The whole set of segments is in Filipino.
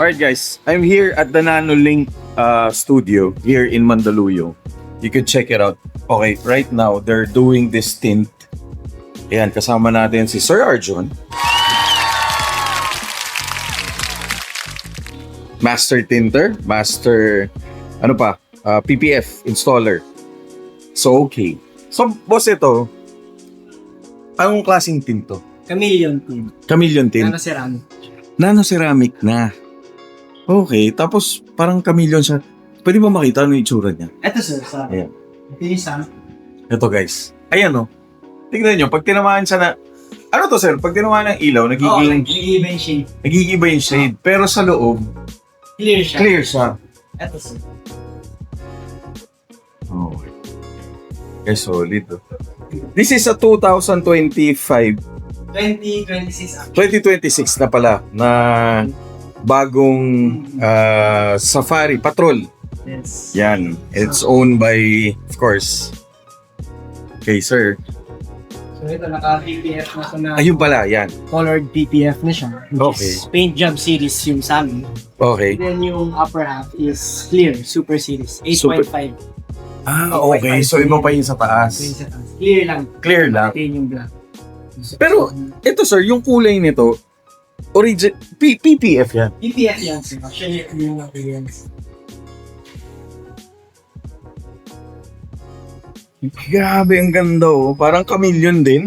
Alright guys, I'm here at the Nanolink studio here in Mandaluyong. You can check it out. Okay, right now they're doing this tint. Ayan, kasama natin si Sir Arjun. Master tinter, master PPF installer. So okay. So boss, ito anong klaseng tint to? Chameleon tint. Chameleon tint. Nano-ceramic. Nano-ceramic na. Okay, tapos parang chameleon siya. Pwede ba makita ano yung itsura niya? Ito sir, sa Ayan. Pinisa. Ito guys. Ayan o. Tignan nyo, pag tinamaan siya na... Ano to sir? Pag tinamaan ng ilaw, nag-iiba yung shade. nagigiba yung shade. Pero sa loob, Clear siya. clear siya. Ito sir. Okay. Okay, solid. Oh. This is a 2025, 2026 2026 na pala na bagong Safari Patrol. Yes. Yan. It's owned by, of course, okay, sir. So ito, naka-PPF na ito na Ayun pala, yan. colored PPF na siya. Which Okay. is Paint Job Series yung sa amin. Okay. Then yung upper half is clear, Super Series. 8.5. Okay. So, iba pa yung sa taas. Clear lang. Clear lang. Ito yung black. Pero, ito sir, yung kulay nito, PPF yan. PPF yan sir. Actually, yung appearance. Grabe, ang ganda oh. Parang chameleon din.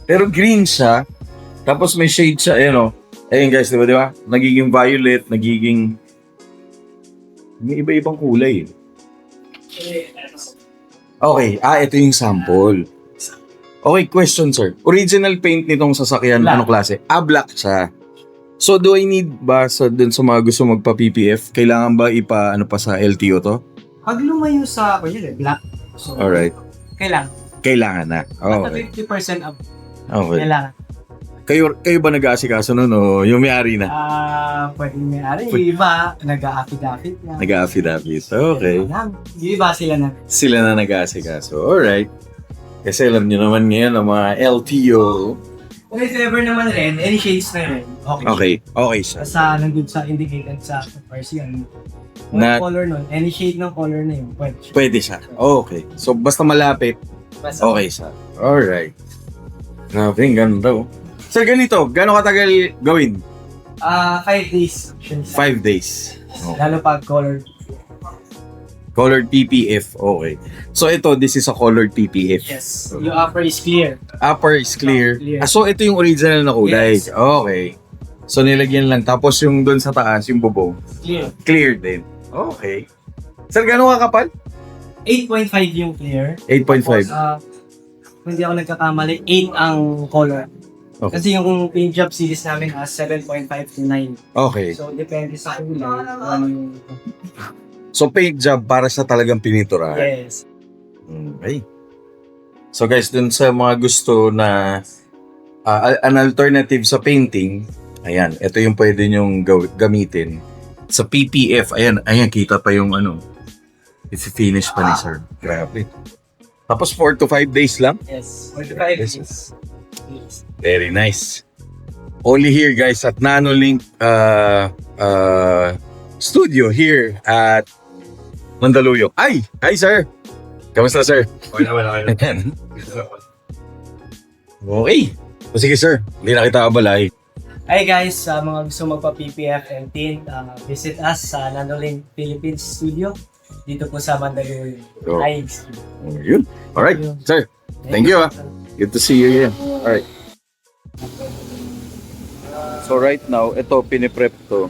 Pero green siya. Tapos may shade siya, ayan oh. Ayun guys, di ba? Nagiging violet, nagiging... May iba-ibang kulay. Okay, ito yung sample. Okay, question sir. Original paint nitong sasakyan, Black. ano klase? Black siya. So, do I need ba dun sa mga gusto magpa-PPF, kailangan ba ano pa sa LTO to? Pag lumayo sa, black. So, Alright. kailangan. Kailangan na. Basta Okay. 50% up. Okay. Kailangan. Kayo ba nag-aasikaso nun o yung may-ari na? Pwede may-ari. Yung iba, nag-a-affidavit na. Nag-affidavit. Okay. Yung iba sila na. Sila na nag-aasikaso. Alright. Kasi alam nyo naman ngayon ang mga LTO. Kung if ever naman rin, any shades na rin. Okay. Okay. Okay siya. Basta nandun sa indicated sa RC, Na- color nun, any shade ng color na yun, pwede siya. Pwede siya. Okay. So basta malapit, Basta, okay siya. Alright. Grabe, ang ganda oh. Sir, ganito, gano'ng katagal gawin? 5 days. Actually, 5 days. Okay. Lalo pag color. Colored PPF. Okay. So ito, this is a colored PPF. Yes. Yung upper is clear. Upper is clear. Clear. So ito yung original na kulay. Yes. Okay. So nilagyan lang. Tapos yung doon sa taas, yung bubong, Clear. clear din. Okay. Sir, gano'ng kakapal? 8.5 yung clear. 8.5. Tapos, kung hindi ako nagkakamali, 8 ang color. Okay. Kasi yung paint job series namin has 7.5 to 9. Okay. So, depende sa kulay. Ano So paint job para sa talagang pininturahan. yes. Okay. So guys, dun sa mga gusto na an alternative sa painting, ayan, ito yung pwede nyong gamitin. Sa PPF, ayan, kita pa yung i-finish pa ni sir. Grabe. Tapos 4 to 5 days lang. Yes. 45 Yes. days. Yes. Very nice. Only here guys at Nanolink studio here at Mandaluyong. Hi sir. Kamusta sir? Okay naman. Okay. O sige sir, hindi na kita abalay. Hi guys, sa mga gusto magpa-PPF and tint, visit us sa Nanolink Philippines Studio dito po sa Mandaluyong. Go. Hi. Yun. Alright, sir. Thank you. Good to see you again. Alright. So right now, ito piniprep to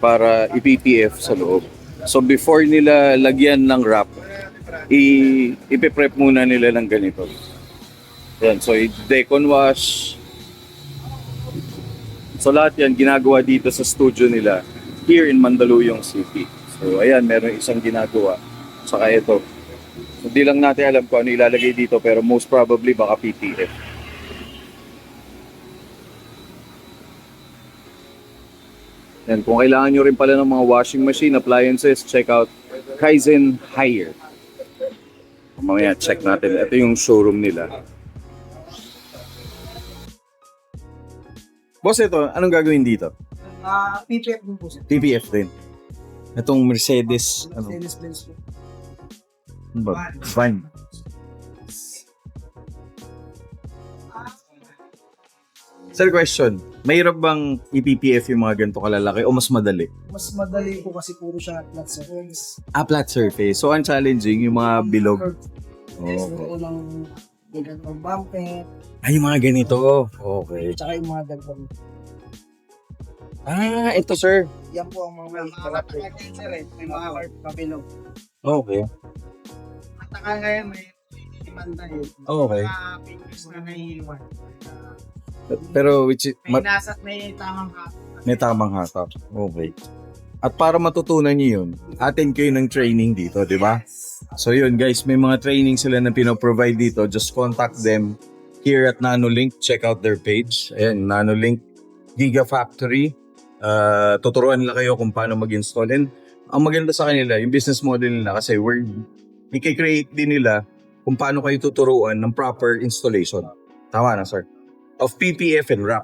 para i-PPF sa loob. So before nila lagyan ng wrap, ipiprep muna nila ng ganito. Yan, so i-decon wash. So lahat yan ginagawa dito sa studio nila here in Mandaluyong City. So ayan, meron isang ginagawa. Saka ito. Hindi lang natin alam kung ano ilalagay dito pero most probably baka PPF. Yan, kung kailangan nyo rin pala ng mga washing machine, appliances, check out Kaizen Hire. Mamaya check natin. Ito yung showroom nila. Boss, ito, anong gagawin dito? PPF din po sir. PPF din. Itong Mercedes, ano Mercedes-Benz po. ba? Van. Sir, question. Mahirap bang i-PPF yung mga ganito kalalaki o mas madali? Mas madali po kasi puro siya flat surface. Flat surface. So, ang challenging yung mga bilog. Yes, Okay. po ng gagawang bumper, Ay, yung mga ganito. Okay. tsaka yung mga gagawang. Ah, ito sir. Yan po ang mga sir eh. May mga kabilog. Okay. Mataka ngayon may demanda eh. Okay. Mga fingers na naiiwan. Pero which is, May tamang may tamang hatak. Okay. At para matutunan niyo yun, attend kayo ng training dito, di ba? So yun guys, may mga training sila na pinoprovide dito. Just contact them here at Nanolink. Check out their page. Ayan, Nanolink Gigafactory. Tuturuan nila kayo kung paano mag-install. And ang maganda sa kanila, yung business model nila kasi i-create din nila kung paano kayo tuturuan ng proper installation. Tama na sir. Of PPF and wrap.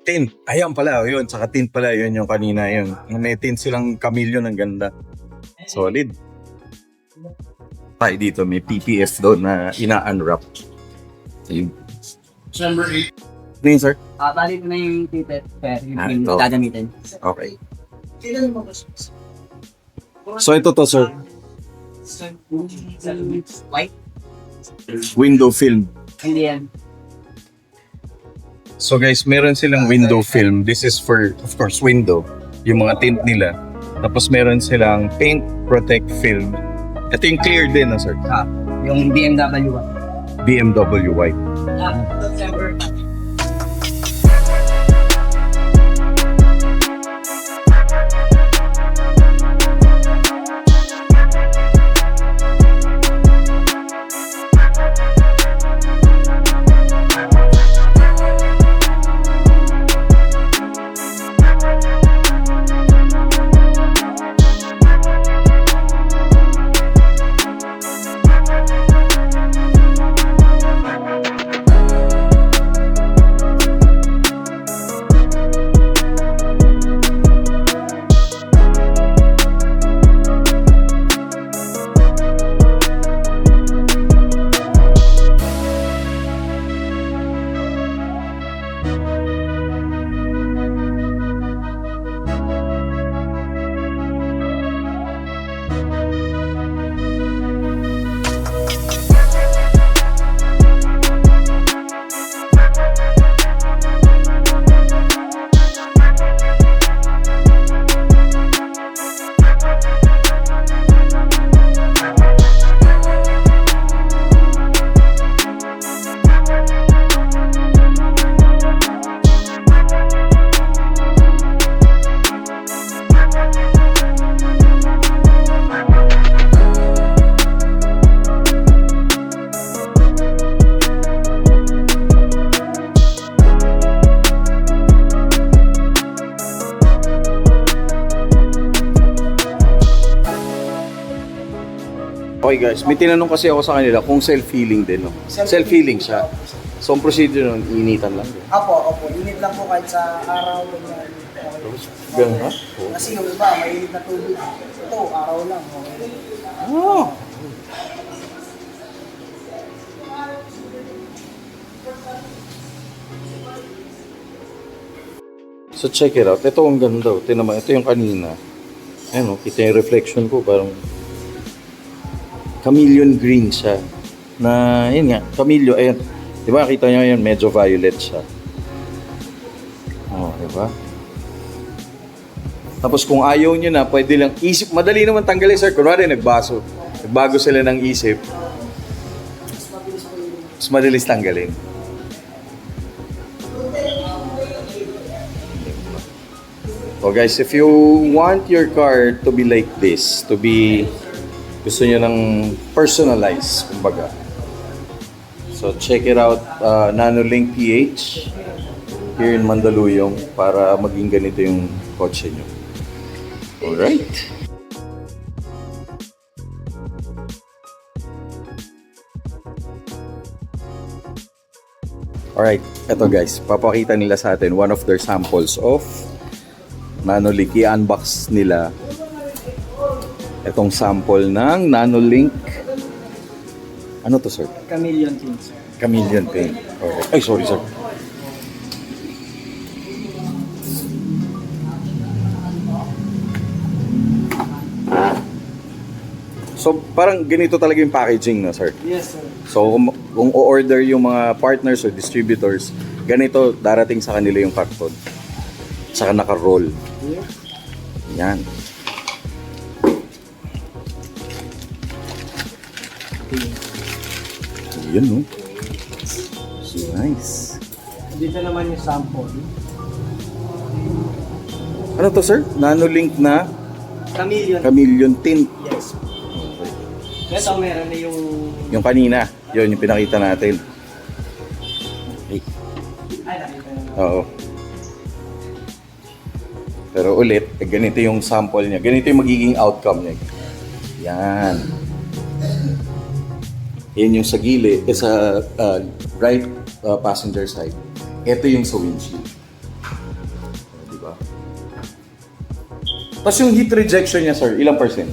Tint. Ayan pala, yun. Saka tint pala, yun yung kanina yun. May tint silang kamilyo ng ganda. Solid. Tayo dito, may PPF doon na ina-unwrap. Ayun. Number 8. Ano yun, sir? Bali ko na yung PPF, yung ito. gagamitin. Okay. Kailan mo ba? So ito to, sir. White? Window film. Hindi yan. So guys, meron silang window film. This is for, of course, window. Yung mga tint nila. Tapos meron silang paint protect film. Ito yung clear din, sir. Yung BMW. BMW white. September. Okay guys, may tinanong kasi ako sa kanila kung self-healing din. No? Self-healing siya. So ang procedure nun, initan lang. Opo. Init lang po kahit sa araw. Ganun ha? Kasi yung iba, mainit na tubig. Ito, araw lang. Okay. Oh. So check it out. Ito ang ganda. Tingnan mo, ito yung kanina. Ayan o, kita yung reflection ko. Parang chameleon green siya. Na, yun nga, chameleon. Ayan. Di ba, kita nyo yun, medyo violet siya. Oh, di ba? Tapos kung ayaw nyo na, pwede lang isip. Madali naman tanggalin, sir. Kunwari, nagbago sila ng isip. Mas madalis tanggalin. So guys, if you want your car to be like this, gusto nyo ng personalized, kumbaga. So check it out, Nanolink PH here in Mandaluyong para maging ganito yung kotse nyo. Alright. Alright, eto guys, papakita nila sa atin one of their samples of Nanolink. I-unbox nila etong sample ng Nanolink. Ano to, sir? Chameleon team, sir. Chameleon paint. Okay. Ay, sorry, sir. So, parang ganito talaga yung packaging, no, sir? Yes, sir. So, kung o-order yung mga partners o distributors, ganito darating sa kanila yung carton. Saka naka-roll. Here. Yan. Yun, no? Nice. Dito naman yung sample. Ano to, sir? Nanolink na chameleon tint. Yes. Ito meron na yung... Yung kanina, yun yung pinakita natin. Okay. Ay, nakita na. Oo. Pero ulit, ganito yung sample niya. Ganito yung magiging outcome niya. Yan. Yan yung sa gilid, sa right passenger side. Ito yung sa windshield. Diba? Tapos yung heat rejection niya, sir, ilang percent?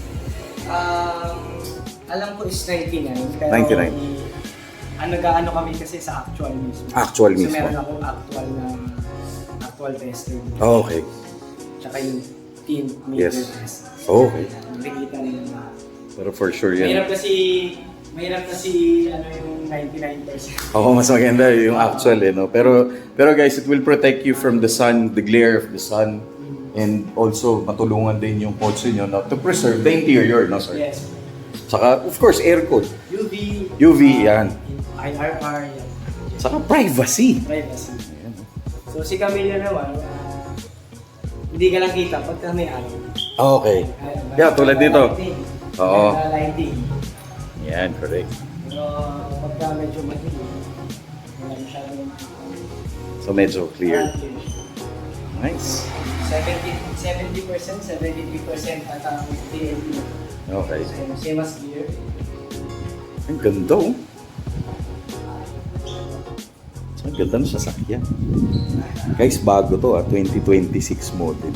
Alam ko is 99. Pero 99. Nag-ano kami kasi sa actual mismo. Actual mismo. So meron akong actual tester. Oh, okay. Tsaka yung team meter Yes. test. Okay. Nakikita nila. Pero for sure yan. Mahirap kasi yung 99%. Oo, mas maganda yung actual no. Pero guys, it will protect you from the sun, the glare of the sun, and also matulungan din yung kotse nyo to preserve the interior, no, sir? Yes. Saka, of course, aircon. UV, yan. IRR, yan. Saka privacy. Privacy. So si Camila naman, hindi ka lang kita pagka may araw. Okay. Yeah, tulad dito. Oo. Lighting. Yan, correct. Pero pagka medyo madilim, wala masyadong So, medyo clear. Nice. 70%, 73% at ang TNT. Okay. Same as gear. Ang ganda, oh. Ang ganda ng sasakyan. Guys, bago to, 2026 model.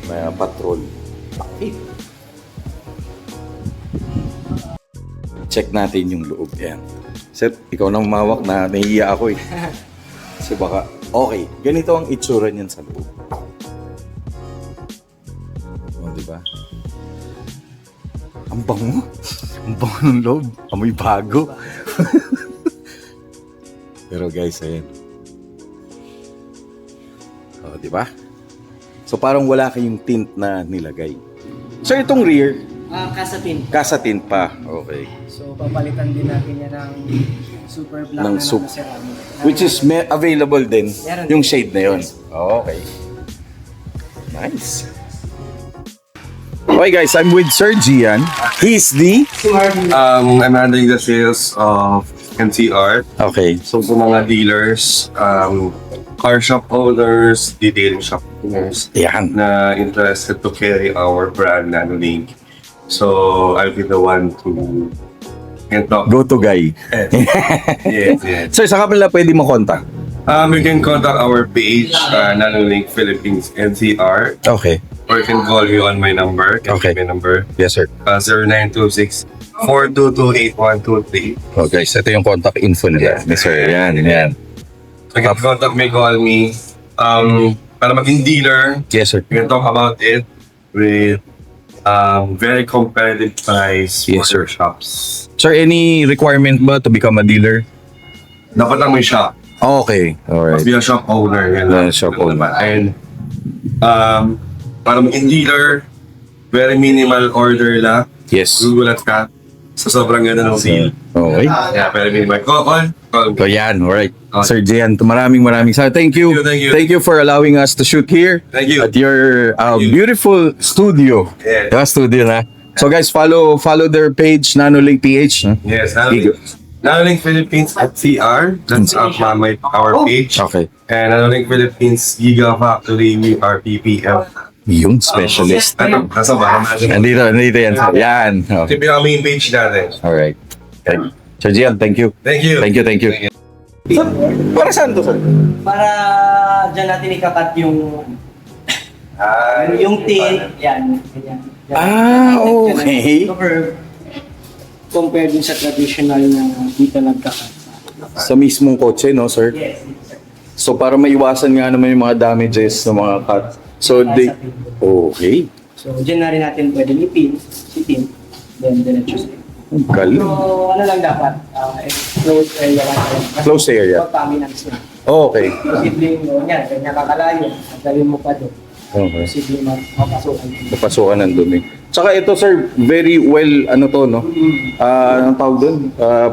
May patrol. Bakit? Check natin yung loob. Yan. Sir, ikaw nang mawak na nahihiya ako eh. Kasi baka, okay, ganito ang itsura niyan sa loob. O, diba? Ang bango. Ang bango ng loob. Amoy bago. Pero guys, ayan. O, diba? So, parang wala kayong tint na nilagay. So, itong rear, Kasatin. kasatin pa. Okay. So papalitan din natin yan ng super black Ng na ceramic. Which is available din. Meron Yung din. shade na yun. Okay. Nice. Okay guys, I'm with Sir Gian. He's the... I'm handling the sales of NCR. Okay. So, sa mga dealers, car shop owners, detailing shop owners Yan. na interested to carry our brand Nanolink. So, I'll be the one to can talk. Go-to guy. Yes, yes. Sir, saan ka pala pwede mo contact? You can contact our page, Nanolink Philippines NCR, Okay. or you can call me on my number. Can Okay. my number? Yes, sir. 0926-422-8123. Oh, guys, ito yung contact info nila. Yes, sir. Yan, yan. You can contact me, call me. Para maging dealer, Yes, sir. we can talk about it with very competitive price Yes, for sir. shops. Sir, any requirement ba to become a dealer? Dapat lang may shop. Okay. Alright. Be a shop owner. Yan lang. Shop owner. And para maging dealer, very minimal order lang. Yes. Gugulat ka sa sobrang ganda ng deal. Okay. Yeah, very minimal. Call. So yan, alright. Okay. Sir Gian, maraming salamat. Thank you. Thank you. Thank you for allowing us to shoot here Thank you. at your you. beautiful studio. Yeah. Diba, studio na. So guys, follow their page, Nanolink PH. Yes, Nanolink Philippines at CR. That's our page. Okay. And Nanolink Philippines Gigafactory, we are PPF. Yung specialist. Ano? Nasa ba? Nandito yan. Yan. Okay. Ito yung main page natin. Alright. Okay. Sir Gian, thank you. Thank you. Thank you. So, para saan to, sir? Para dyan natin ikakat yung tin. Yan. Ganyan. Ah, okay. Compare dun sa traditional na dito nagkakat. Sa mismong kotse, no, sir? Yes. So, para maiwasan nga naman yung mga damages ng mga cut. So, okay. So, dyan na rin natin pwede ipin, sitin, then diretso sa Ang galing. So, ano lang dapat? Closed area lang. Closed area. Pag-paminance na. Okay. Posibleng, yan, ganyan kakalayo. At dalhin mo pa doon. Okay. Posibleng mapasukan. Napasukan ng dumi. Tsaka ito, sir, very well, ano to, no? Anong tawag doon?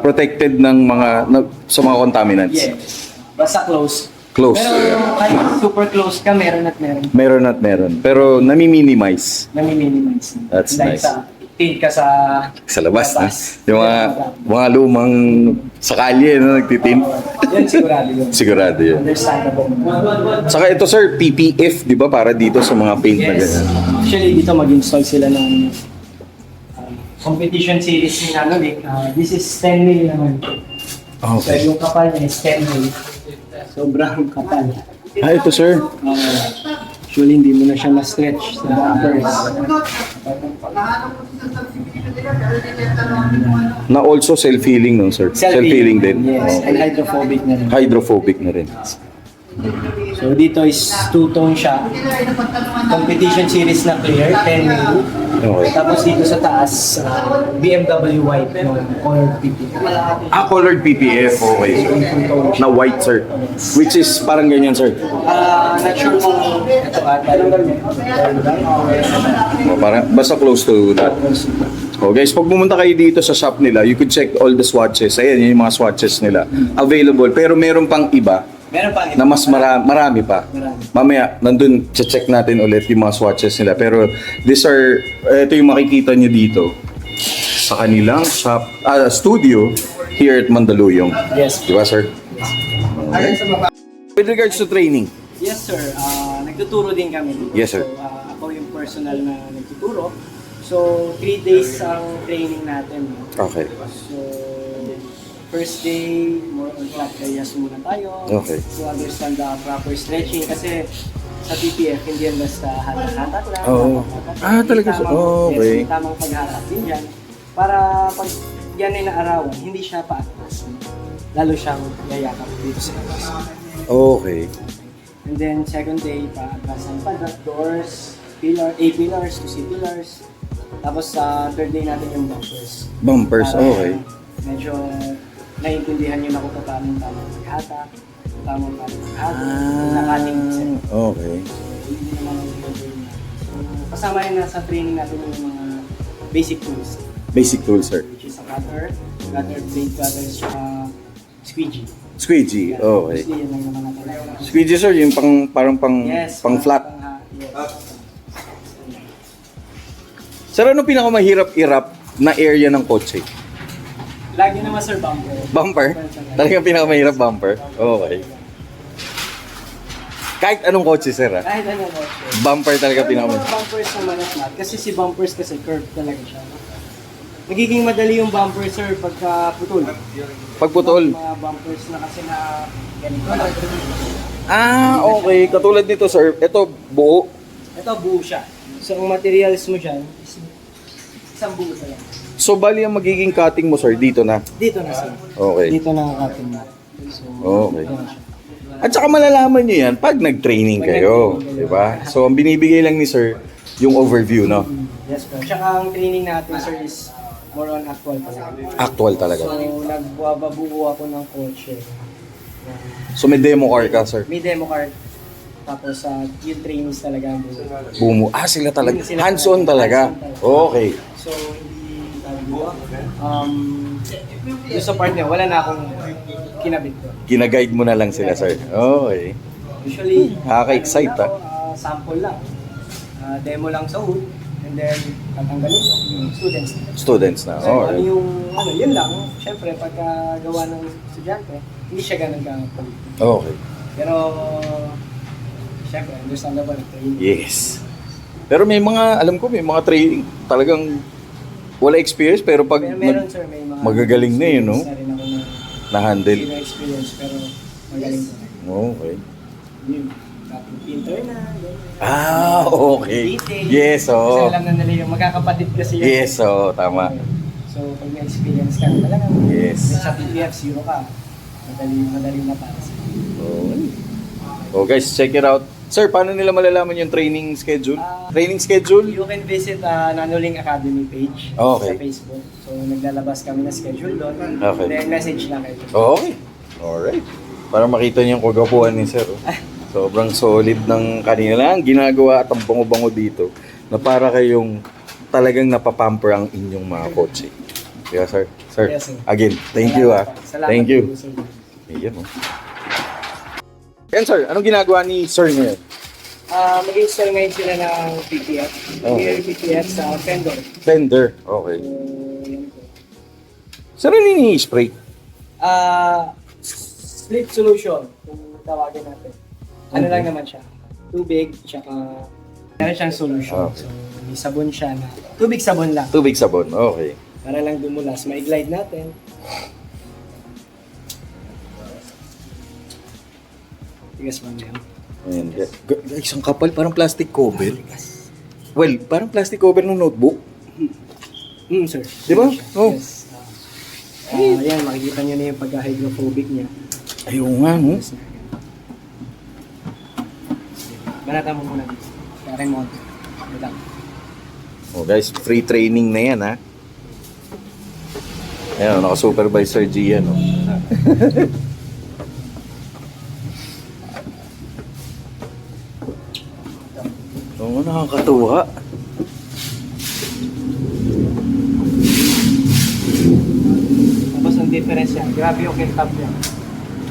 Protected ng sa mga contaminants. Yes. Basta close. Close. Pero kahit super close ka, meron at meron. Meron at meron. Pero nami-minimize. Nami-minimize. That's Dahil nice. sa tin ka sa Sa labas, na. Yung mga lumang sa kalye, no? Nagtitin. Yan sigurado yun. Sigurado yun. Understandable. Saka ito, sir, PPF, di ba? Para dito sa mga paint na Yes. ganyan. Actually, dito mag-install sila ng competition series ni Nanolink. This is 10 mil naman. So, Okay. yung kapal niya is 10 mil. Sobrang kapal. Ito, sir. Actually, hindi mo na siya ma-stretch sa bumpers. Na also self-healing, no, sir? Self-healing din. Yes, and hydrophobic na rin. Hydrophobic na rin. So dito is two-tone siya. Competition series na clear, 10 mil. Okay. Tapos dito sa taas, BMW white, no, colored PP. Colored PPF. Okay. Na white, sir. Which is parang ganyan, sir. Not sure kung ito Parang, basta close to that. Oh, guys, pag pumunta kayo dito sa shop nila, you could check all the swatches. Ayan, yun yung mga swatches nila. Available. Pero meron pang iba Meron pa na mas marami pa. Mamaya, nandun, check natin ulit yung mga swatches nila. Pero, ito yung makikita nyo dito sa kanilang shop, studio here at Mandaluyong. Yes. Di ba, sir? With regards to training, Yes, sir. Nagtuturo din kami dito. Yes, sir. So, ako yung personal na nagtuturo. So, 3 days ang training natin. okay. So, first day, more on flat areas muna tayo. Okay. To understand the proper stretching. Kasi sa PPF, hindi yan basta hatak-hatak lang. Oo. Talaga siya. Tamang- Okay. Yes, may tamang paghatak din dyan. Para pag yan ay naarawan, hindi siya paatras. Lalo siyang yayakap dito sa labas. Okay. And then second day, paatrasan pa doors, A-pillars to C-pillars. Tapos sa third day natin yung bumpers. Bumpers, Para okay. Medyo naiintindihan nyo na kung paano yung tamang paghatak, kung tamang paghatak, nakating set. Okay. Hindi naman ang gagawin na. So, kasama rin na sa training natin yung mga basic tools, Basic tool, sir. which is a cutter, blade cutters, squeegee. Squeegee, okay. Mostly yan lang naman natin. Squeegee, sir, yung parang Yes. pang flat. Yes. Sir, ano pinakamahirap i-wrap na area ng kotse? Lagi naman sir bumper. Bumper? Talagang pinakamahirap bumper? Okay. Kahit anong kotse, sir, ha? Kahit ano mo sir. Bumper talaga Pero pinakamahirap. mga bumpers naman at lahat. Kasi si bumpers kasi curve talaga siya. Nagiging madali yung bumper sir pagka putol. Pagputol. Mga bumpers na kasi na ganito. Okay. Katulad nito, sir. Ito, buo. Ito buo siya. So ang materials mo dyan is isang buo talaga. So, bali ang magiging cutting mo, sir, dito na. Dito na sir. Okay. Dito na ang ating na. So, Okay. yan siya. At saka malalaman nyo yan pag nag-training kayo. Diba? So, ang binibigay lang ni sir, yung overview, no? Yes po. Tsaka ang training natin sir is more on actual talaga. Actual talaga. So nagbababuo ako ng kotse. So, may demo car ka, sir. May demo card. Tapos yung trainees talaga ang buo. Bumo. Sila talaga. Hands-on talaga. Okay. So hindi tawag dito. Yung sa part niya, wala na akong kinabit ko. Gina-guide mo na lang sila, sir. Okay. Usually, Nakaka-excite, ako, sample lang. Demo lang sa hood. And then, tatanggalin ko yung students. Students na. So, Okay. yun lang. Siyempre, pagka gawa ng estudyante, hindi siya ganun ka-politic. Okay. Pero, siyempre, understandable. Training. Yes. Pero may mga, alam ko, may mga training talagang wala experience pero pag Pero meron sir, may mga magagaling na yun, no? students na rin ako na Na-handle. Hindi na experience, pero magaling po. Okay. Yun. Dating pinter na, ganyan. Ah, okay. Detail. Yes, Kasi oo. alam na nila yung magkakapatid kasi yun. Yes, oo, tama. So, pag may experience ka, talagang Yes. sa PPF, zero ka. Madali na para sa Oh, guys, check it out. Sir, paano nila malalaman yung training schedule? Training schedule? You can visit Nanoling Academy page Okay. sa Facebook. So, naglalabas kami na schedule doon. Okay. Then, message lang kayo. Okay. Alright. Para makita niyo yung kagapuan ni Sir. Oh. Sobrang solid ng kanila ang ginagawa at ang bango-bango dito na para kayong talagang napapamper ang inyong mga kotse. Kaya sir, Yes, sir. again, thank you ah. Salamat Thank you. po, sir. Ayan oh. Yan sir, anong ginagawa ni Sir ngayon? Mag-install ngayon sila ng PPF. Okay. PPF sa Fender. Fender. Okay. So, yan po. Sir, ano yung spray? Split solution, kung tawagin natin. Ano Okay. lang naman siya. Tubig, tsaka meron siyang solution. Okay. So, may sabon siya na tubig sabon lang. Tubig sabon. Okay. Para lang dumulas. Ma-glide natin. Tigas mo yan. Ayan. Guys, ang kapal. Parang plastic cover. Well, parang plastic cover ng notebook. Sir. Di ba? Oh. Yes. Ayan, makikita nyo na yung pagka-hydrophobic niya. Ayun nga, no? Banata mo muna dito. Kaya remote. Ito lang. Oh guys, free training na yan ha. Ayan, naka-supervisor G yan. Oh. Oo, nakakatuwa. Tapos ang difference yan. Grabe yung kintab niya.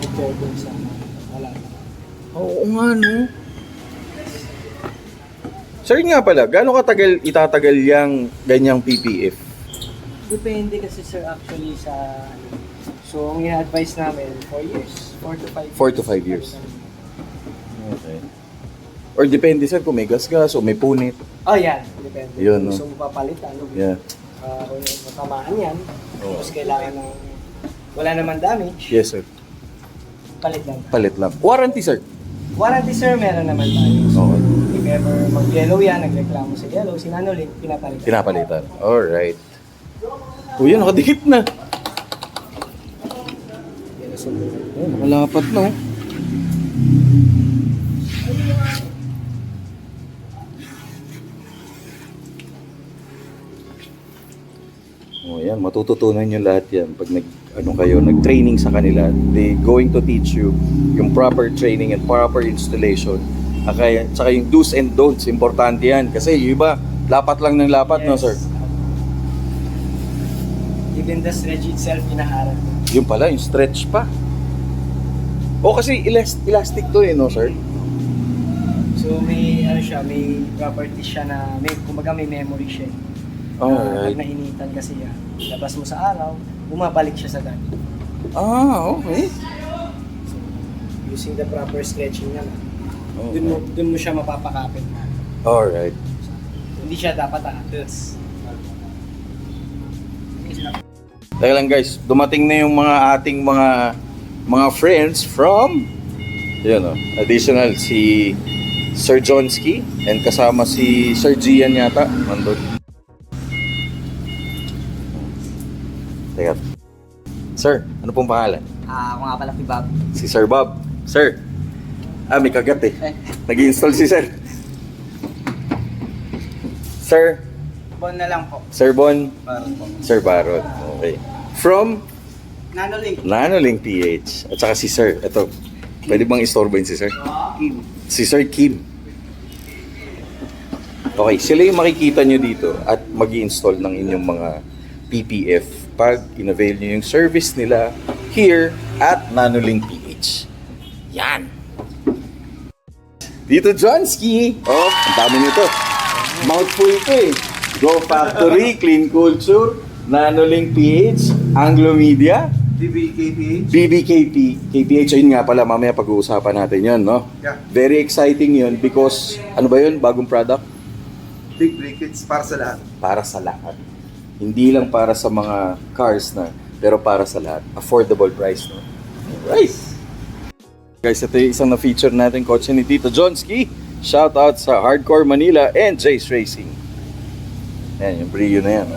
Compare dun sa wala. Oo nga, no? Sir nga pala, gaano katagal itatagal yung ganyang PPF? Depende kasi sir actually sa so ang i-advise namin 4 years. 4 to 5 4 to 5 years. Okay. Or depende sir kung may gas-gas o may punit. Oh yan. Depende. Yun, no? Gusto mo papalit ano. Yeah. Kung matamaan yan. Oo. Tapos kailangan ng wala naman damage. Yes sir. Palit lang. Palit lang. Warranty sir. Warranty sir meron naman tayo. So, Okay. if ever mag-yellow yan, nagreklamo sa yellow, si Nanoling, pinapalitan. Pinapalitan. Alright. Uy, yan, nakadikit na. Yellow super. Ay, nakalapat na. Oh. Oh, yan, matututunan nyo lahat yan pag nag-training sa kanila. They going to teach you yung proper training and proper installation. Kaya, saka yung do's and don'ts, importante yan. Kasi yung iba, lapat lang ng lapat, no sir? Even the stretch itself, inaharap. Yung pala, yung stretch pa. O kasi elastic to no sir? So may ano siya, may properties siya na may kumbaga may memory siya. Alright. Pag nainitan kasi yan, labas mo sa araw, bumabalik siya sa dati. Ah, okay. Using the proper stretching naman. Okay. Dun mo siya mapapakapit. Alright. Hindi siya dapat aatas. Teka lang guys, dumating na yung mga ating mga friends from additional si Sir Johnsky and kasama si Sir Gian yata nandun. Teka. Sir, ano pong pangalan? Ako nga pala si Bob. Si Sir Bob. Sir, may kagat eh. Nag-install si Sir. Sir, Bon na lang po. Sir Bon, Baron po. Sir Barot. Okay. From Nanoling. Nanoling PH. At saka si Sir. Ito. Pwede bang istorbohin si Sir? Kim. Si Sir Kim. Okay. Sila yung makikita nyo dito at mag install ng inyong mga PPF pag in-avail nyo yung service nila here at Nanoling PH. Yan. Dito Johnsky. Oh, ang dami nito. Mouthful ito eh. Go Factory, Clean Culture, Nanoling PH, Anglo Media, BBKPH. BBKP, KPH. Ayun nga pala, mamaya pag-uusapan natin yun, no? Yeah. Very exciting yun because, ano ba yun? Bagong product? Big brackets para sa lahat. Para sa lahat. Hindi lang para sa mga cars na pero para sa lahat. Affordable price, no? Right. Guys, ito yung isang na-feature natin kotse ni Tito Johnski. Shout out sa Hardcore Manila and Jace Racing. Yan, yung Brio na yan.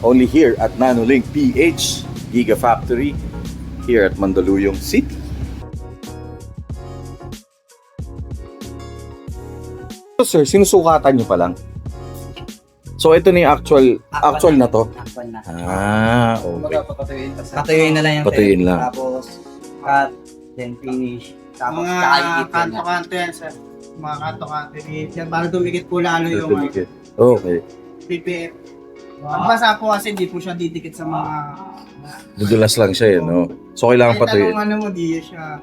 Only here at Nanolink PH Gigafactory here at Mandaluyong City. So, sir, sinusukatan nyo pa lang? So, ito na yung actual na to? Actual na. Okay. Patuyuin na lang yung Patuyuin tape. lang. Tapos, cut, then finish. Tapos, Mga kakaiipin na. kanto-kanto yan, sir. Mga kanto-kanto yan. Para dumikit po lalo yung Duplicate. Okay. PPF. Ang basa po kasi hindi po siya didikit sa mga... Dudulas lang siya yun, no? So, kailangan Kahit patuyuin. anong ano mo, di siya...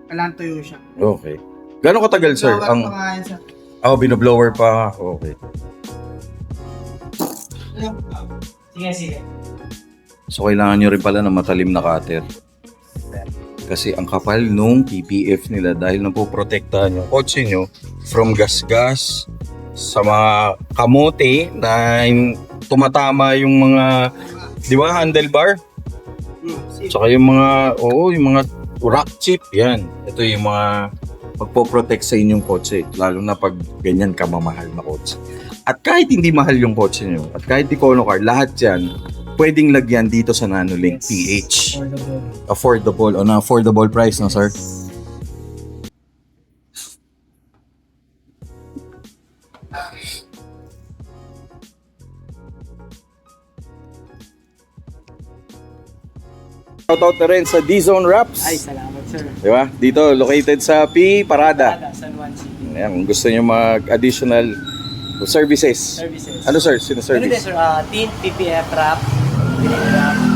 Kailangan tuyo siya. Okay. Gano'ng katagal, sir? Blower pa nga yan, sir. Binoblower pa. Okay. Sige. So, kailangan nyo rin pala ng matalim na cutter. Kasi ang kapal nung PPF nila dahil napoprotektahan yung kotse nyo from gas-gas sa mga kamote na tumatama yung mga, di ba, handlebar? Tsaka yung mga rock chip, yan. Ito yung mga magpoprotect sa inyong kotse, lalo na pag ganyan kamamahal na kotse. At kahit hindi mahal yung kotse nyo, at kahit di Kono Car, lahat yan, pwedeng lagyan dito sa Nanolink PH. Affordable, on affordable price, no, sir? Shoutout na rin sa D-Zone Wraps. Ay, salamat sir. Di ba? Dito, located sa P. Parada. San Juan City. Ayan, kung gusto nyo mag-additional services. Services. Ano, sir? Ano din Sino-service? sir, tint, PPF wrap,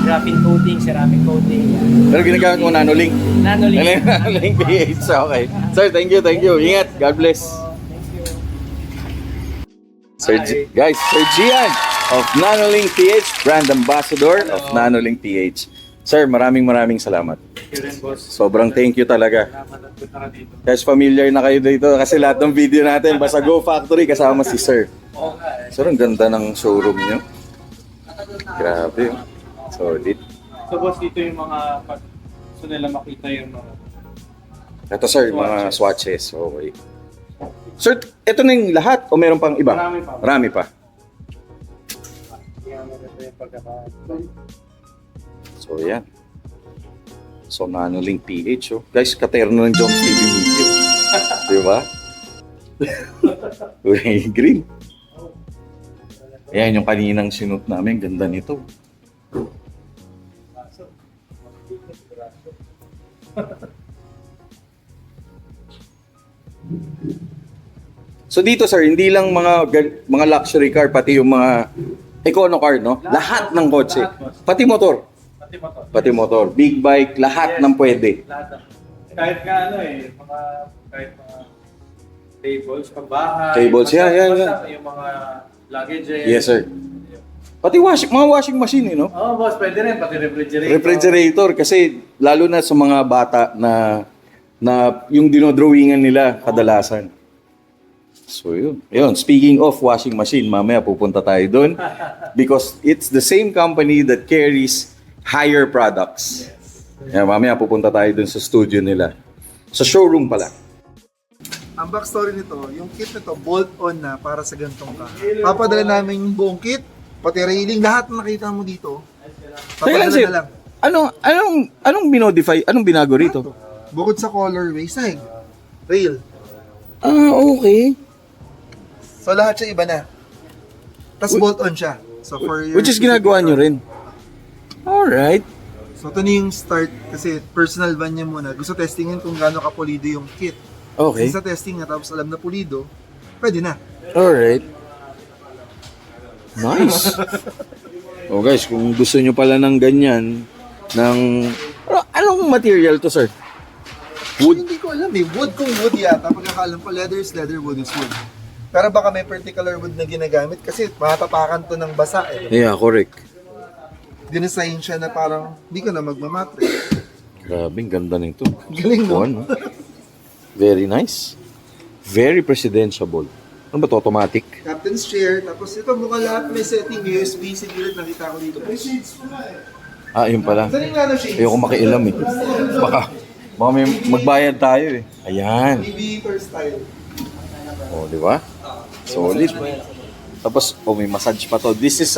graphene coating, ceramic coating. Pero ginagamit mo Nanolink. Nanolink. Nanolink PH. Okay. Sir, thank you. Ingat. God bless. Sir guys, Sir Gian of Nanolink PH, brand ambassador of Nanolink PH. Sir, maraming salamat. Sobrang thank you talaga. Guys, familiar na kayo dito kasi lahat ng video natin, basta Go Factory kasama si Sir. Sir, ang ganda ng showroom niyo. Grabe. Solid. So boss, dito yung mga pag gusto nila makita yung mga Ito sir, mga swatches. Okay. Sir, ito na yung lahat o meron pang iba? Marami pa. Marami pa. yung maganda yung pagkaka. So, yan. So, Nanolink PH, oh. Guys, katerno ng Joms TV video. Di ba? Kulay green. Ayan, yung kaninang sinut namin. Ganda nito. So dito sir, hindi lang mga luxury car, pati yung mga econo car, no? Lahat ng kotse. Pati motor. Pati motor. Big bike, lahat ng pwede. Lahat ng, kahit nga ano kahit mga tables, pambahay. Tables, basta- yeah. basta Yung mga luggages. Yes sir. Pati mga washing machine, no? Oo, boss, pwede rin. Pati refrigerator. Refrigerator kasi lalo na sa mga bata na yung dinodrawingan nila kadalasan. So yun. Speaking of washing machine, mamaya pupunta tayo doon because it's the same company that carries higher products. Yeah, mamaya pupunta tayo doon sa studio nila. Sa showroom pala. Ang backstory nito, yung kit nito, bolt-on na para sa gantong car. Papadala namin yung buong kit, pati railing, lahat na nakita mo dito. Teka lang, Papadala sir. na lang. Anong binodify? Anong binago rito? Bukod sa colorway, sahig, rail. Okay. So lahat siya iba na. Tapos bolt-on siya. So for your Which is ginagawa nyo rin. Alright. So ito na yung start kasi personal van niya muna. Gusto testingin kung gaano kapulido yung kit. Okay. Sa testing na tapos alam na pulido, pwede na. Alright. Nice. Oh guys, kung gusto nyo pala ng ganyan, anong material to sir? Wood? Hindi ko alam eh. Wood kung wood yata. Pagkakaalam ko, leather is leather, wood is wood. Pero baka may particular wood na ginagamit kasi matatapakan to ng basa eh. Yeah, correct. Dinesign siya na parang hindi ka na magmamatre. Grabe, ang ganda nito. Galing no? Ano? Very nice. Very presidential. Ano ba to? Automatic? Captain's chair. Tapos ito mukha lahat may setting. USB sa gilid. Nakita ko dito. May shades pala eh. Ah, yun pala. Saan yung nano shades? Ayoko makialam eh. Baka may magbayad tayo eh. Ayan. TV tour style. Oh, di ba? Solid. Tapos, may massage pa to. This is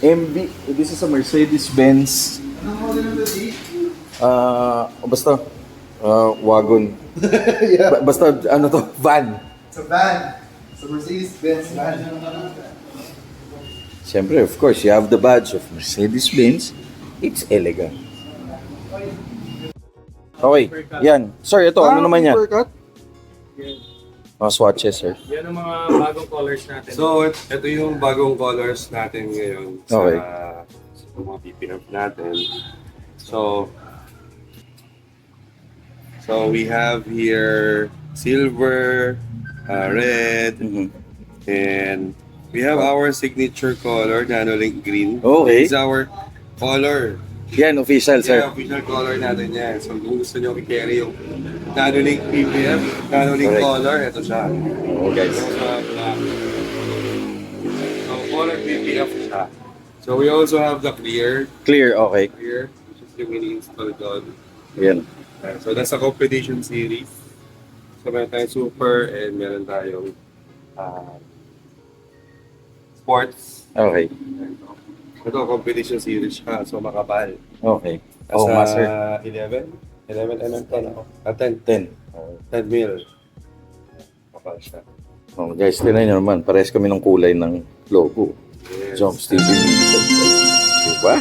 this is a Mercedes-Benz. Anong model ng Dodi? Basta, wagon. Yeah. Basta, ano to, van. Sa van. Sa Mercedes-Benz van. Siyempre, of course, you have the badge of Mercedes-Benz. It's elegant. Okay, yan. Sir, ito, ano naman yan? Uppercut? Mga swatches, sir. Yan ang mga bagong colors natin. So, ito yung bagong colors natin ngayon sa, Okay. sa mga PPF natin. So we have here silver, red, and we have our signature color, Nanolink Green. Okay. This is our color. Yan, official, sir. Yeah, official color natin yan. So kung gusto nyo i-carry yung Nanolink PPF, Nanolink Correct. color, ito siya. Oh, guys. So, color PPF siya. So we also have the clear, Clear, okay. which is yung ini-install doon. Yan. So that's a competition series. So meron tayong super and meron tayong sports. Okay. Ito, competition series siya. So makapal. Okay. Nasa Oh, master. 11 mm to na. 10. 10. 10 mil. Makapal siya. Oh, guys, tinan nyo naman. Parehas kami ng kulay ng logo. Yes. Jump TV. Diba?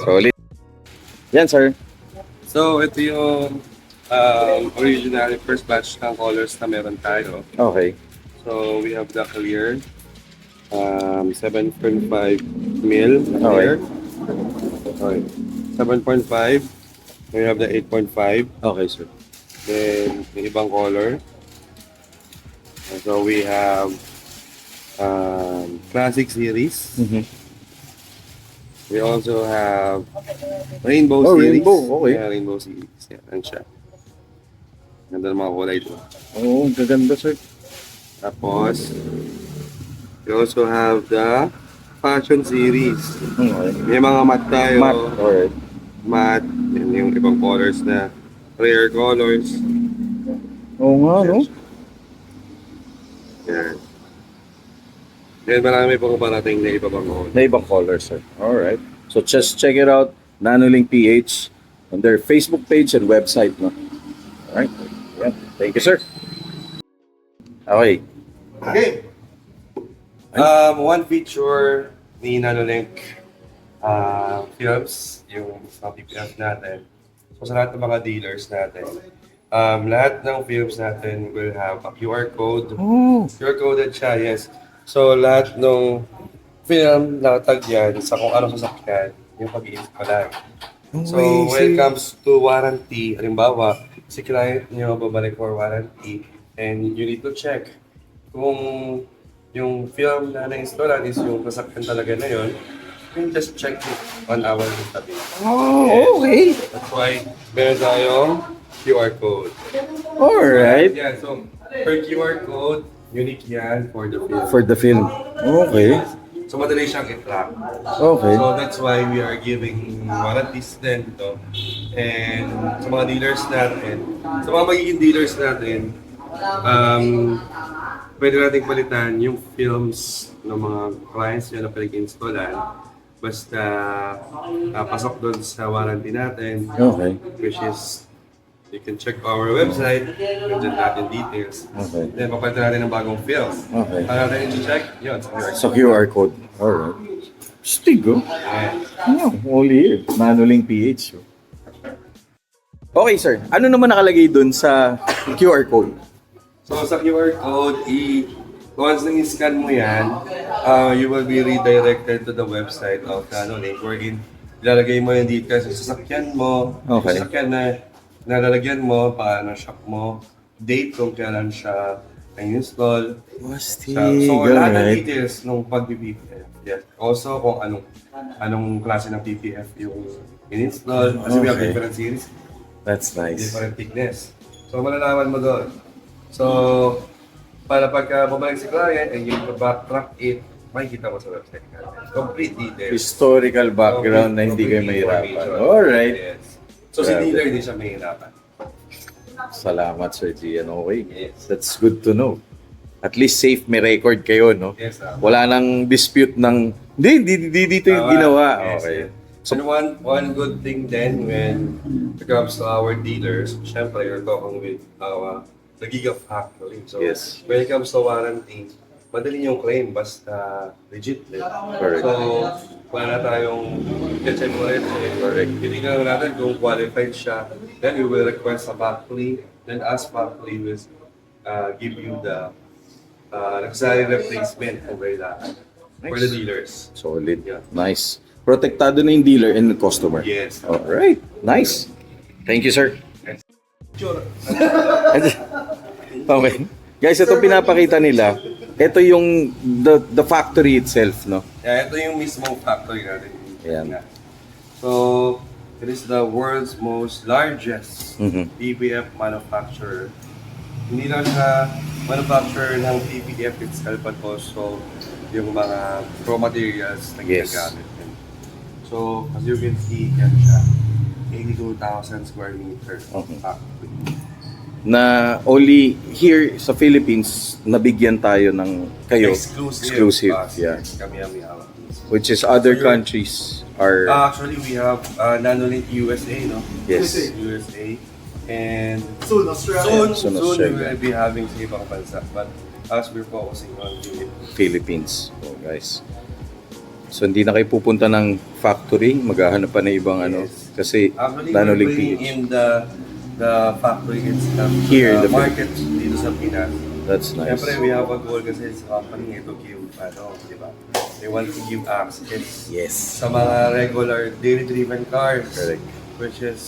Solid. Yan, sir. So ito yung original first batch ng colors na meron tayo. Okay. So we have the clear 7.5 mil clear. Okay. 7.5. We have the 8.5. Okay, sir. Then yung ibang color. So we have classic series. We also have rainbow Oh, series. rainbow, okay. Yeah, rainbow series. Yeah, yan siya. Ganda ng mga kulay doon. Oo, gaganda, sir. Tapos, we also have the fashion series. Okay. May mga matte tayo. Matte. Alright. Matte. Yan yung ibang colors na rare colors. Oo nga, no? Yan. Yan, marami pong parating na iba pang color. Na ibang color, sir. Alright. So, just check it out. Nanolink PH on their Facebook page and website, no? Alright. Yan. Thank you, sir. Okay. Okay. One feature ni Nanolink Films, yung sa PPF natin. So sa lahat ng mga dealers natin, lahat ng films natin will have a QR code. Oh. QR coded siya, yes. So lahat ng film nakatag yan sa kung anong sasakyan, yung pag-i-install. So when it comes to warranty, halimbawa, si client nyo babalik for warranty and you need to check kung yung film na na-installan is yung sasakyan talaga na yun, you can just check it on our database. Oh, okay. That's why meron tayong QR code. Alright. Yeah, so per QR code, unique yan for the film. For the film. Okay. So madali siyang i-track. Okay. So that's why we are giving warranties din ito. And sa mga dealers natin, sa mga magiging dealers natin, pwede natin palitan yung films ng mga clients nyo na pinag-installan. Basta pasok doon sa warranty natin, Okay. which is you can check our website, nandiyan natin details. Okay. Then papalitan natin ng bagong film. Okay. Para natin i-check, yun, sa QR Sa QR code. Alright. Stig, oh. Oh, only here. Nanolink PH. Oh. Okay, sir. Ano naman nakalagay dun sa QR code? So sa QR code, once na-scan mo yan, you will be redirected to the website of Nanolink wherein ilalagay mo yung details sa sasakyan mo, Okay. yung sasakyan na nalalagyan mo, paano shop mo, date kung kailan siya na-install. Stig. So lahat ng Alright. details nung pag-PPF. Yes. Also kung anong klase ng PPF yung in-install. Kasi we have Okay. different series, That's nice. different thickness. So malalaman mo doon. So para pagka bumalik si client and you backtrack it, makikita mo sa website natin. Complete details. Historical background na hindi kayo mahirapan. Alright. Yes. So si Grabe. dealer hindi siya mahirapan. Salamat, Sir Gian. Okay. Yes. That's good to know. At least safe may record kayo, no? Yes, Wala nang dispute ng, hindi dito yung Tama. ginawa. Yes, Okay. yes. And one good thing then when it comes to our dealers, syempre you're talking with our the Gigafactory. So Yes. when it comes to warranty, madali yung claim basta legit. Correct. So wala na tayong check mo rin. Correct. Titignan natin kung qualified siya. Then we will request a factory. Then as factory will give you the necessary replacement over that for the dealers. Solid. Yeah. Nice. Protektado na yung dealer and the customer. Yes. Alright. Nice. Thank you, sir. Sure. Okay. Guys, ito pinapakita nila. Ito yung the factory itself, no? Yeah, ito yung mismong factory natin. Ayan. So, it is the world's most largest Mhm. PPF manufacturer. Hindi lang siya manufacturer ng PPF itself, but also yung mga raw materials na Yes. ginagamit. So, as you can see, yan siya. 82,000 square meter Okay. factory. Na only here sa Philippines, nabigyan tayo ng kayo. Exclusive. Yeah. Kami ang may hawak. Which is other countries are... Actually, we have Nanolink USA, no? Yes. USA. And Soon, Australia. soon we Australia. will be having sa ibang bansa. But as we're focusing on the Philippines. Oh, guys. So hindi na kayo pupunta ng factory, maghahanap pa ng ibang ano Yes. kasi Actually, Nano we're Link bringing PH. in the factory itself to Here in the market dito sa Pinas. That's nice. Siyempre, we have a goal kasi sa company to give, di ba? They want to give access Yes. sa mga regular daily-driven cars. Correct. Which is,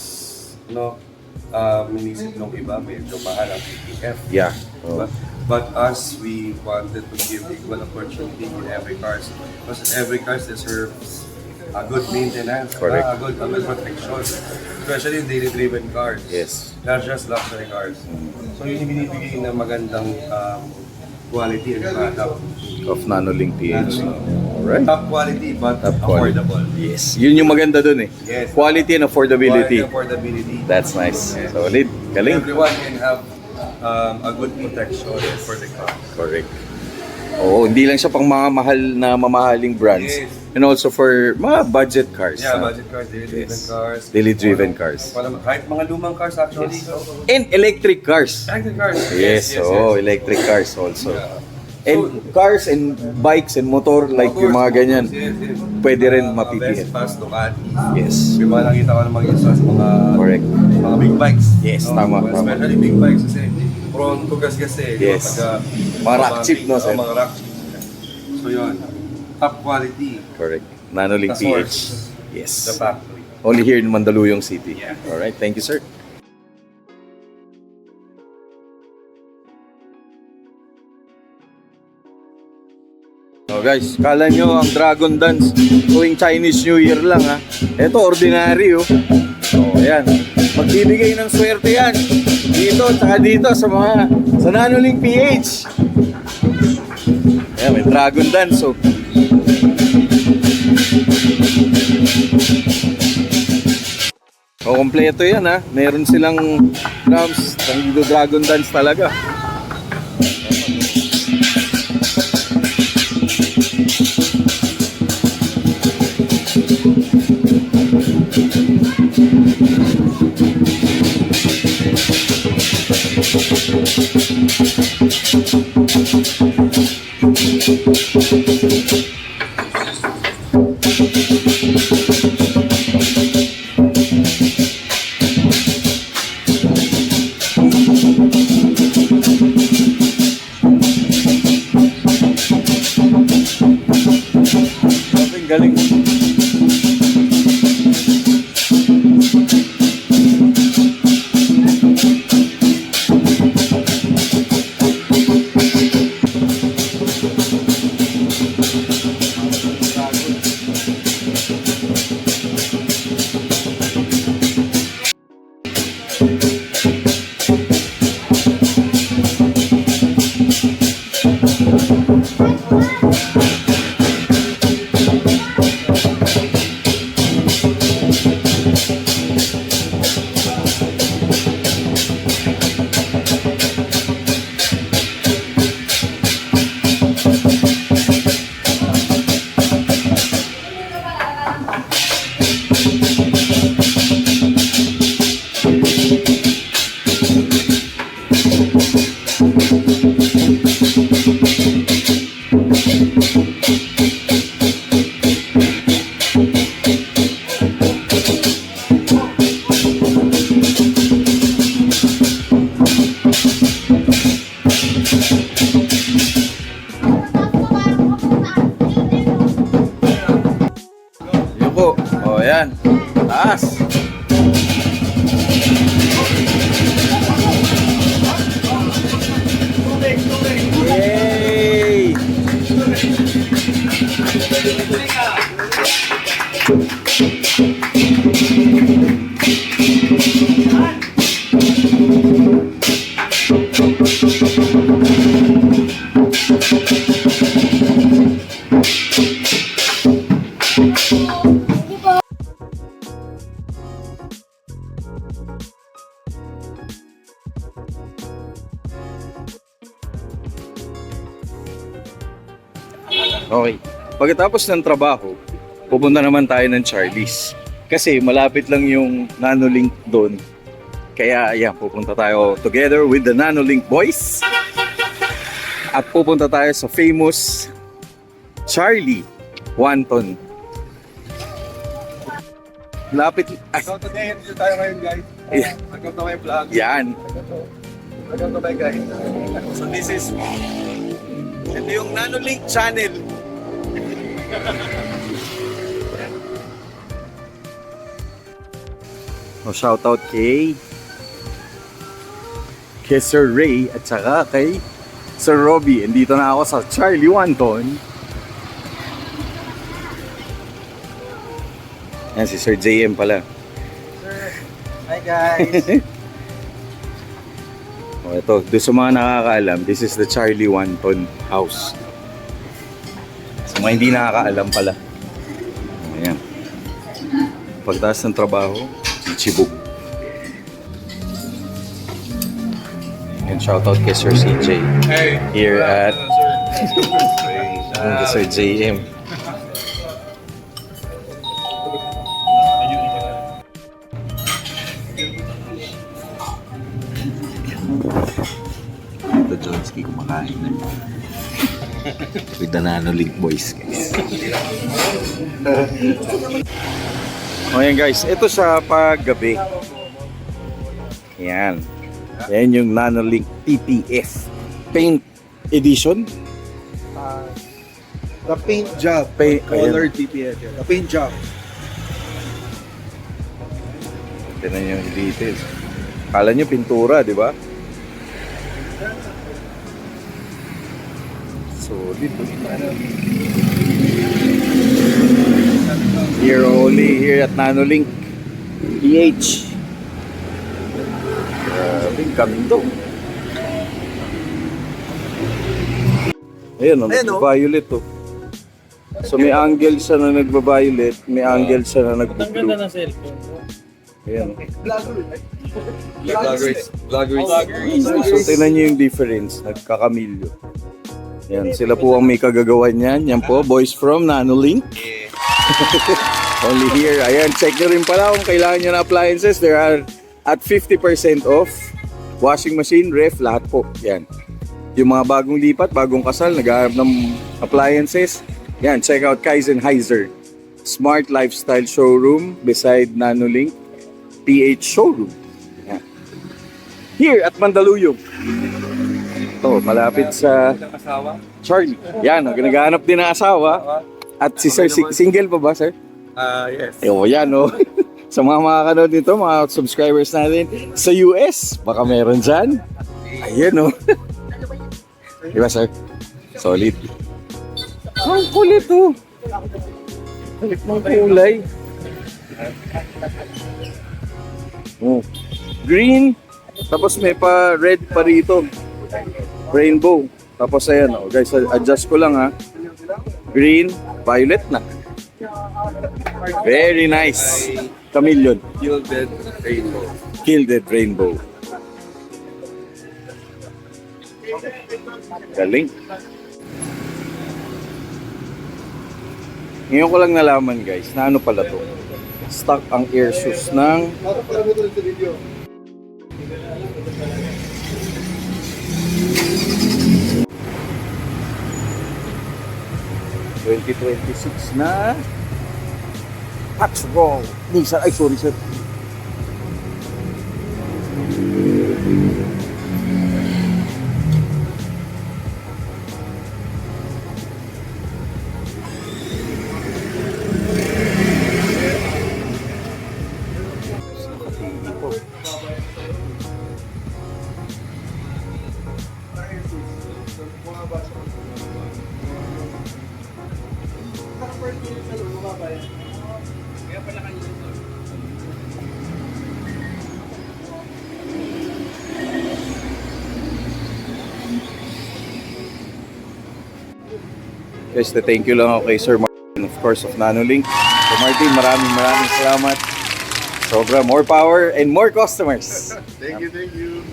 minisip nung iba, medyo mahal ang PPF. Yeah. Oh. But us, we wanted to give equal opportunity in every cars. Because every car deserves a good maintenance, Correct. a good protection. Especially in daily-driven cars. Yes. Not just luxury cars. So yun yung binibigay na magandang quality and product. Of Nanolink PH. Alright. Top quality but Top quality. affordable. Yes. Yun yung maganda dun eh. Yes. Quality and affordability. Quality, affordability. That's nice. Yes. Solid. Galing. Everyone can have a good protection for the car. Correct. Oo, hindi lang siya pang mga mahal na mamahaling brands. Yes. And also for mga budget cars. Yeah, na- budget cars, daily-driven Yes. cars. Daily-driven cars. Kahit mga lumang cars actually. And electric cars. Electric cars. Yes, electric cars also. Yeah. And cars and bikes and motor like yung mga ganyan. Yes, yes. Pwede rin Mga mapipilian. Vespas, Ducati. Yes. Yung mga nakita ko na mag-isa sa mga Correct. mga big bikes. Yes, tama, tama. Especially big bikes kasi prone to gas eh. Yes. Mga rock chip, no, sir? Mga rock chip. So yun, top quality. Correct. Nanolink The PH. source. Yes. The factory. Only here in Mandaluyong City. Yeah. Alright, thank you, sir. So guys, kala nyo ang Dragon Dance tuwing Chinese New Year lang ha. Ito, ordinary oh. So ayan, magbibigay ng swerte yan. Dito, tsaka dito sa Nanolink PH. Ayan, may Dragon Dance oh. O, kompleto yan ha. Meron silang drums, Dragon Dance talaga. Ang galing. Yan. Taas. Yay! Okay. Pagkatapos ng trabaho, pupunta naman tayo ng Charlie's. Kasi malapit lang yung Nanolink doon. Kaya ayan, pupunta tayo together with the Nanolink boys. At pupunta tayo sa famous Charlie Wanton. Lapit. Ay, So today, dito tayo ngayon guys. Yeah. Welcome to my vlog. yan. Welcome to my guys. So this is ito yung Nanolink channel. Shout out kay Sir Ray at saka kay Sir Robbie. Andito na ako sa Charlie Wanton. Yan si Sir JM pala. Hi guys! Ito, doon sa mga nakakaalam, this is the Charlie Wanton house. Sa mga hindi nakakaalam pala. Ayan. Pagtaas ng trabaho, chichibog. And shoutout kay Sir CJ. Hey! Here at kay Sir JM. Ito Johnski kumakain na. With the Nanolink boys guys. O yan guys, ito sa paggabi. Yan. Yan yung Nanolink PPF Paint Edition. The paint job. Colored TPF. yan. The paint job. Tignan nyo yung details. Kala nyo pintura, di ba? Solid. Here only here at Nanolink PH. Grabe, ganda. Ayan o, nag-violet o. So may angle siya na nagba-violet, may angle siya na Ang ganda nag-blue. ng cellphone mo. Ayan. Vloggers. So tingnan nyo yung difference, nagkakamilyo. Yan, sila po ang may kagagawan yan. Yan po, boys from Nanolink. Only here. Ayan, check nyo rin pala kung kailangan nyo na appliances. There are at 50% off. Washing machine, ref, lahat po. Yan. Yung mga bagong lipat, bagong kasal, naghahanap ng appliances. Yan, check out Kaizenheiser. Smart Lifestyle Showroom beside Nanolink PH Showroom. Yan. Here at Mandaluyong. Ito, malapit sa Asawa? Charlie. Yan, naghahanap din ng asawa. At si Sir, single pa ba, Sir? Yes. Yan, no? Sa mga makakanood nito, mga subscribers natin sa US, baka meron dyan. Ayan, no? Di ba, Sir? Solid. Ang kulit, oh. Kulit ng kulay. Oh. Green, tapos may pa red pa rito. Rainbow. Tapos ayan, oh. Guys, adjust ko lang, ha. Green, violet na. Very nice. Chameleon. Gilded rainbow. Gilded rainbow. Galing. Ngayon ko lang nalaman guys, na ano pala to. Stock ang Airsus ng ...2026 na... Patrol! Nissan, ay sorry sir. Guys, thank you lang ako kay Sir Martin, of course, of Nanolink. So Martin, maraming salamat. Sobra, more power and more customers. Thank you, thank you.